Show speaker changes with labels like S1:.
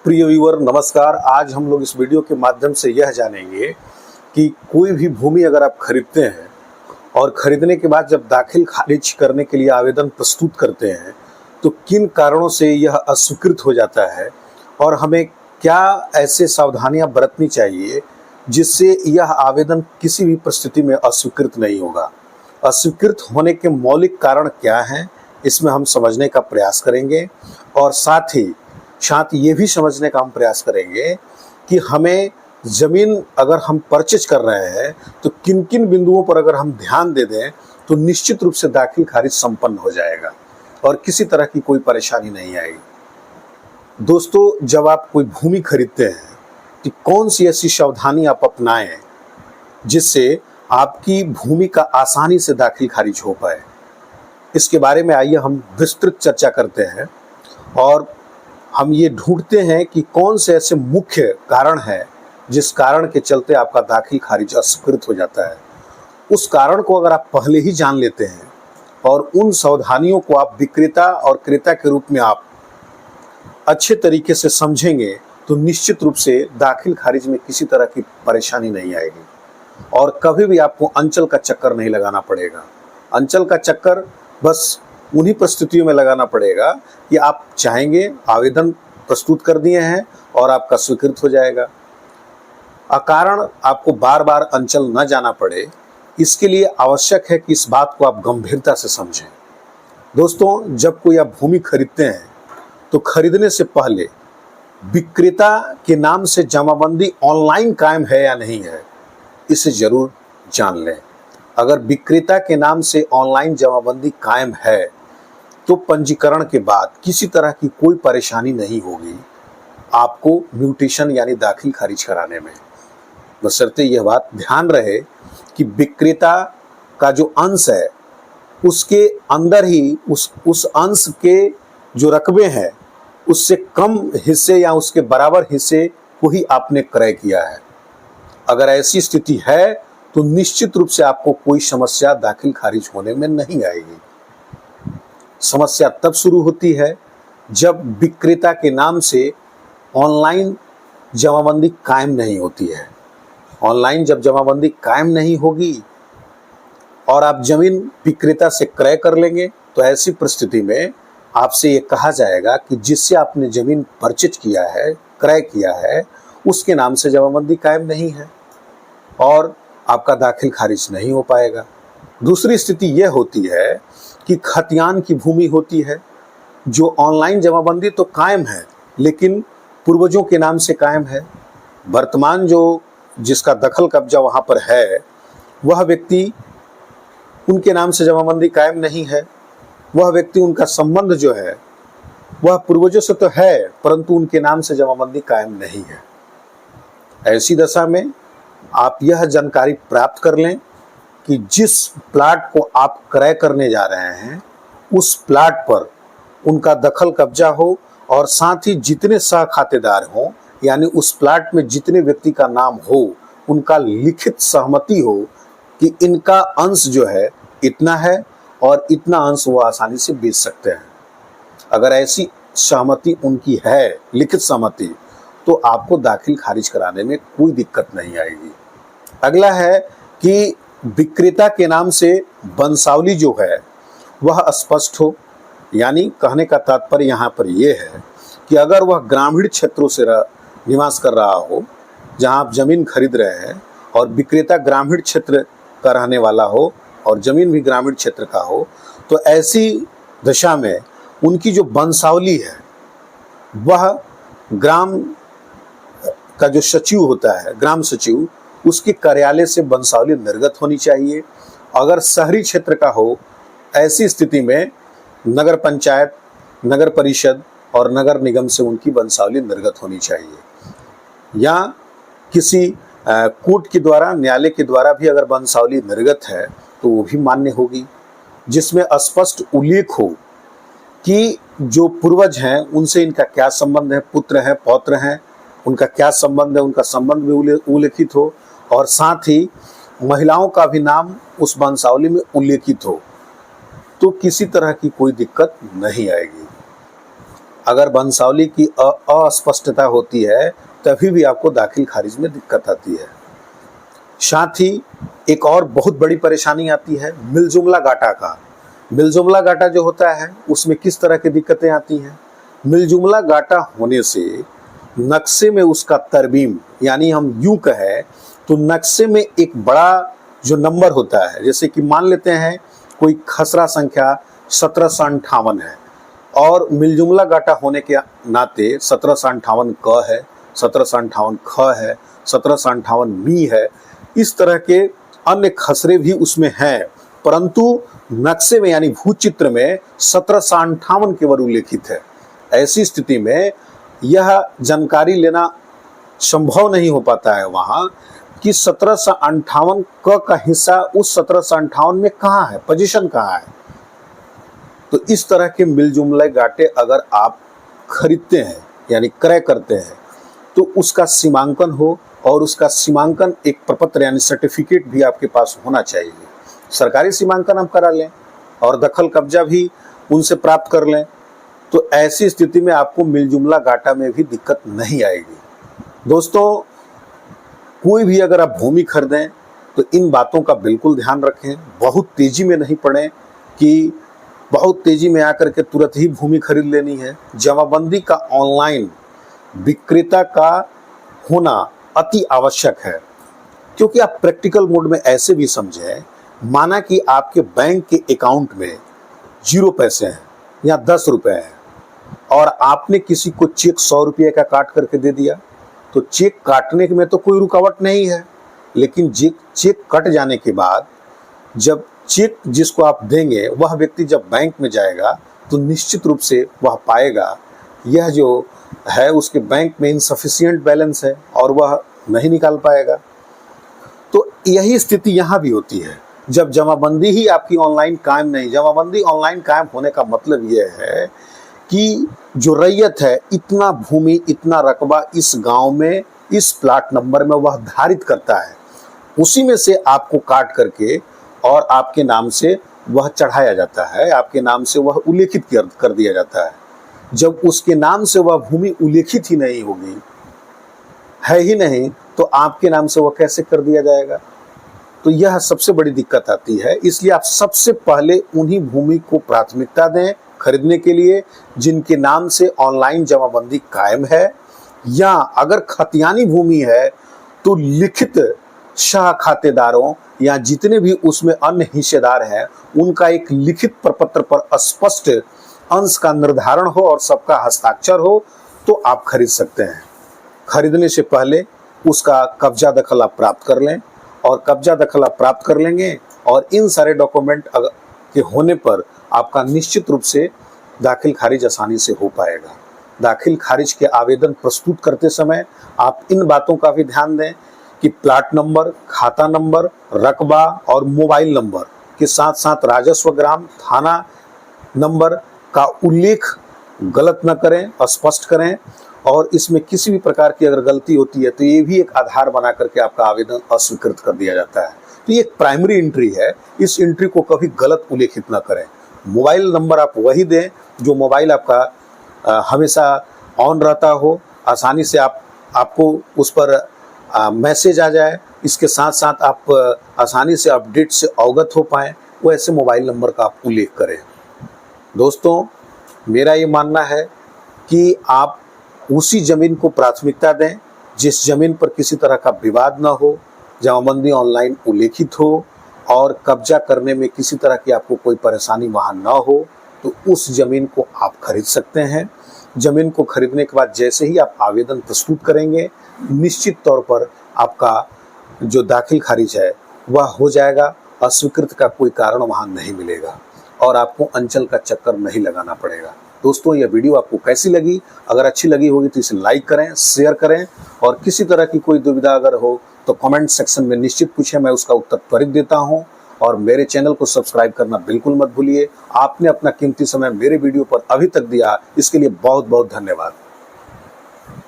S1: प्रिय व्यूअर नमस्कार। आज हम लोग इस वीडियो के माध्यम से यह जानेंगे कि कोई भी भूमि अगर आप खरीदते हैं और खरीदने के बाद जब दाखिल खारिज करने के लिए आवेदन प्रस्तुत करते हैं तो किन कारणों से यह अस्वीकृत हो जाता है और हमें क्या ऐसे सावधानियां बरतनी चाहिए जिससे यह आवेदन किसी भी परिस्थिति में अस्वीकृत नहीं होगा। अस्वीकृत होने के मौलिक कारण क्या हैं, इसमें हम समझने का प्रयास करेंगे और साथ ये भी समझने का हम प्रयास करेंगे कि हमें ज़मीन अगर हम परचेज कर रहे हैं तो किन किन बिंदुओं पर अगर हम ध्यान दे दें तो निश्चित रूप से दाखिल खारिज संपन्न हो जाएगा और किसी तरह की कोई परेशानी नहीं आएगी। दोस्तों, जब आप कोई भूमि खरीदते हैं कि कौन सी ऐसी सावधानी आप अपनाएं जिससे आपकी भूमि का आसानी से दाखिल खारिज हो पाए, इसके बारे में आइए हम विस्तृत चर्चा करते हैं और हम ये ढूंढते हैं कि कौन से ऐसे मुख्य कारण हैं जिस कारण के चलते आपका दाखिल खारिज अस्वीकृत हो जाता है। उस कारण को अगर आप पहले ही जान लेते हैं और उन सावधानियों को आप विक्रेता और क्रेता के रूप में आप अच्छे तरीके से समझेंगे तो निश्चित रूप से दाखिल खारिज में किसी तरह की परेशानी नहीं आएगी और कभी भी आपको अंचल का चक्कर नहीं लगाना पड़ेगा। अंचल का चक्कर बस उन्हीं परिस्थितियों में लगाना पड़ेगा कि आप चाहेंगे, आवेदन प्रस्तुत कर दिए हैं और आपका स्वीकृत हो जाएगा। अकारण आपको बार बार अंचल न जाना पड़े, इसके लिए आवश्यक है कि इस बात को आप गंभीरता से समझें। दोस्तों, जब कोई आप भूमि खरीदते हैं तो खरीदने से पहले विक्रेता के नाम से जमाबंदी ऑनलाइन कायम है या नहीं है, इसे जरूर जान लें। अगर विक्रेता के नाम से ऑनलाइन जमाबंदी कायम है तो पंजीकरण के बाद किसी तरह की कोई परेशानी नहीं होगी आपको म्यूटेशन यानी दाखिल खारिज कराने में। बशर्ते यह बात ध्यान रहे कि विक्रेता का जो अंश है उसके अंदर ही उस अंश के जो रकबे हैं उससे कम हिस्से या उसके बराबर हिस्से को ही आपने क्रय किया है। अगर ऐसी स्थिति है तो निश्चित रूप से आपको कोई समस्या दाखिल खारिज होने में नहीं आएगी। समस्या तब शुरू होती है जब विक्रेता के नाम से ऑनलाइन जमाबंदी कायम नहीं होती है। ऑनलाइन जब जमाबंदी कायम नहीं होगी और आप जमीन विक्रेता से क्रय कर लेंगे तो ऐसी परिस्थिति में आपसे ये कहा जाएगा कि जिससे आपने जमीन परचेज किया है, क्रय किया है, उसके नाम से जमाबंदी कायम नहीं है और आपका दाखिल खारिज नहीं हो पाएगा। दूसरी स्थिति यह होती है कि खतियान की भूमि होती है जो ऑनलाइन जमाबंदी तो कायम है लेकिन पूर्वजों के नाम से कायम है। वर्तमान जिसका दखल कब्जा वहाँ पर है वह व्यक्ति, उनके नाम से जमाबंदी कायम नहीं है। वह व्यक्ति, उनका संबंध जो है वह पूर्वजों से तो है परंतु उनके नाम से जमाबंदी कायम नहीं है। ऐसी दशा में आप यह जानकारी प्राप्त कर लें कि जिस प्लाट को आप क्रय करने जा रहे हैं उस प्लाट पर उनका दखल कब्जा हो और साथ ही जितने सह खातेदार हों यानी उस प्लाट में जितने व्यक्ति का नाम हो उनका लिखित सहमति हो कि इनका अंश जो है इतना है और इतना अंश वो आसानी से बेच सकते हैं। अगर ऐसी सहमति उनकी है, लिखित सहमति, तो आपको दाखिल खारिज कराने में कोई दिक्कत नहीं आएगी। अगला है कि विक्रेता के नाम से वंशावली जो है वह स्पष्ट हो, यानी कहने का तात्पर्य यहाँ पर यह है कि अगर वह ग्रामीण क्षेत्रों से निवास कर रहा हो, जहाँ आप जमीन खरीद रहे हैं और विक्रेता ग्रामीण क्षेत्र का रहने वाला हो और जमीन भी ग्रामीण क्षेत्र का हो, तो ऐसी दशा में उनकी जो वंशावली है वह ग्राम का जो सचिव होता है, ग्राम सचिव, उसके कार्यालय से वंशावली निर्गत होनी चाहिए। अगर शहरी क्षेत्र का हो, ऐसी स्थिति में नगर पंचायत, नगर परिषद और नगर निगम से उनकी वंशावली निर्गत होनी चाहिए या किसी कोर्ट के द्वारा, न्यायालय के द्वारा भी अगर वंशावली निर्गत है तो वो भी मान्य होगी, जिसमें स्पष्ट उल्लेख हो कि जो पूर्वज हैं उनसे इनका क्या संबंध है, पुत्र हैं, पौत्र हैं, उनका क्या संबंध है, उनका संबंध भी उल्लेखित हो और साथ ही महिलाओं का भी नाम उस वंशावली में उल्लेखित हो, तो किसी तरह की कोई दिक्कत नहीं आएगी। अगर वंशावली की अस्पष्टता होती है तभी भी आपको दाखिल खारिज में दिक्कत आती है। साथ ही एक और बहुत बड़ी परेशानी आती है मिलजुमला गाटा का। मिलजुमला गाटा जो होता है उसमें किस तरह की दिक्कतें आती हैं? मिलजुमला गाटा होने से नक्शे में उसका तरमीम, यानी हम यूं कहें तो नक्शे में एक बड़ा जो नंबर होता है, जैसे कि मान लेते हैं कोई खसरा संख्या 1758 है और मिलजुमला गाटा होने के नाते 1758 क है, 1758 ख है, 1758 मी है, इस तरह के अन्य खसरे भी उसमें हैं, परंतु नक्शे में यानी भूचित्र में 1758 केवल उल्लेखित है। ऐसी स्थिति में यह जानकारी लेना संभव नहीं हो पाता है वहां कि 1758 क का हिस्सा उस 1758 में कहाँ है, पोजीशन कहाँ है। तो इस तरह के मिलजुमले गाटे अगर आप खरीदते हैं यानी क्रय करते हैं तो उसका सीमांकन हो, और उसका सीमांकन एक प्रपत्र यानी सर्टिफिकेट भी आपके पास होना चाहिए। सरकारी सीमांकन आप करा लें और दखल कब्जा भी उनसे प्राप्त कर लें, तो ऐसी स्थिति में आपको मिलजुमला गाटा में भी दिक्कत नहीं आएगी। दोस्तों, कोई भी अगर आप भूमि खरीदें तो इन बातों का बिल्कुल ध्यान रखें। बहुत तेजी में नहीं पड़ें कि बहुत तेजी में आकर के तुरंत ही भूमि खरीद लेनी है। जमाबंदी का ऑनलाइन विक्रेता का होना अति आवश्यक है, क्योंकि आप प्रैक्टिकल मोड में ऐसे भी समझें, माना कि आपके बैंक के अकाउंट में 0 पैसे हैं या 10 रुपए हैं और आपने किसी को चेक 100 रुपये का काट करके दे दिया, तो चेक काटने में तो कोई रुकावट नहीं है, लेकिन चेक कट जाने के बाद जब चेक जिसको आप देंगे वह व्यक्ति जब बैंक में जाएगा तो निश्चित रूप से वह पाएगा यह जो है उसके बैंक में इनसफिशिएंट बैलेंस है और वह नहीं निकाल पाएगा। तो यही स्थिति यहाँ भी होती है जब जमाबंदी ही आपकी ऑनलाइन कायम नहीं। जमाबंदी ऑनलाइन कायम होने का मतलब यह है कि जो रैयत है, इतना भूमि, इतना रकबा इस गांव में, इस प्लाट नंबर में वह धारित करता है, उसी में से आपको काट करके और आपके नाम से वह चढ़ाया जाता है, आपके नाम से वह उल्लेखित कर दिया जाता है। जब उसके नाम से वह भूमि उल्लेखित ही नहीं होगी, है ही नहीं, तो आपके नाम से वह कैसे कर दिया जाएगा? तो यह सबसे बड़ी दिक्कत आती है। इसलिए आप सबसे पहले उन्हीं भूमि को प्राथमिकता दें खरीदने के लिए जिनके नाम से ऑनलाइन जमाबंदी कायम है, या अगर खतियानी भूमि है तो लिखित शाह खातेदारों या जितने भी उसमें अन्य हिस्सेदार हैं उनका एक लिखित प्रपत्र पर स्पष्ट अंश का निर्धारण हो और सबका हस्ताक्षर हो, तो आप खरीद सकते हैं। खरीदने से पहले उसका कब्जा दखल आप प्राप्त कर लें, और कब्जा दखल आप प्राप्त कर लेंगे और इन सारे डॉक्यूमेंट के होने पर आपका निश्चित रूप से दाखिल खारिज आसानी से हो पाएगा। दाखिल खारिज के आवेदन प्रस्तुत करते समय आप इन बातों का भी ध्यान दें कि प्लाट नंबर, खाता नंबर, रकबा और मोबाइल नंबर के साथ साथ राजस्व ग्राम, थाना नंबर का उल्लेख गलत न करें, स्पष्ट करें, और इसमें किसी भी प्रकार की अगर गलती होती है तो ये भी एक आधार बना करके आपका आवेदन अस्वीकृत कर दिया जाता है। तो ये एक प्राइमरी एंट्री है, इस एंट्री को कभी गलत उल्लेखित न करें। मोबाइल नंबर आप वही दें जो मोबाइल आपका हमेशा ऑन रहता हो, आसानी से आपको उस पर मैसेज आ जाए, इसके साथ साथ आप आसानी से अपडेट से अवगत हो पाएँ, वैसे मोबाइल नंबर का आप उल्लेख करें। दोस्तों, मेरा ये मानना है कि आप उसी ज़मीन को प्राथमिकता दें जिस ज़मीन पर किसी तरह का विवाद न हो, जमाबंदी ऑनलाइन उल्लेखित हो और कब्जा करने में किसी तरह की आपको कोई परेशानी वहाँ न हो, तो उस ज़मीन को आप खरीद सकते हैं। ज़मीन को खरीदने के बाद जैसे ही आप आवेदन प्रस्तुत करेंगे, निश्चित तौर पर आपका जो दाखिल खारिज है वह हो जाएगा। अस्वीकृत का कोई कारण वहाँ नहीं मिलेगा और आपको अंचल का चक्कर नहीं लगाना पड़ेगा। दोस्तों, यह वीडियो आपको कैसी लगी? अगर अच्छी लगी होगी तो इसे लाइक करें, शेयर करें, और किसी तरह की कोई दुविधा अगर हो तो कमेंट सेक्शन में निश्चित पूछें, मैं उसका उत्तर त्वरित देता हूं। और मेरे चैनल को सब्सक्राइब करना बिल्कुल मत भूलिए। आपने अपना कीमती समय मेरे वीडियो पर अभी तक दिया, इसके लिए बहुत बहुत धन्यवाद।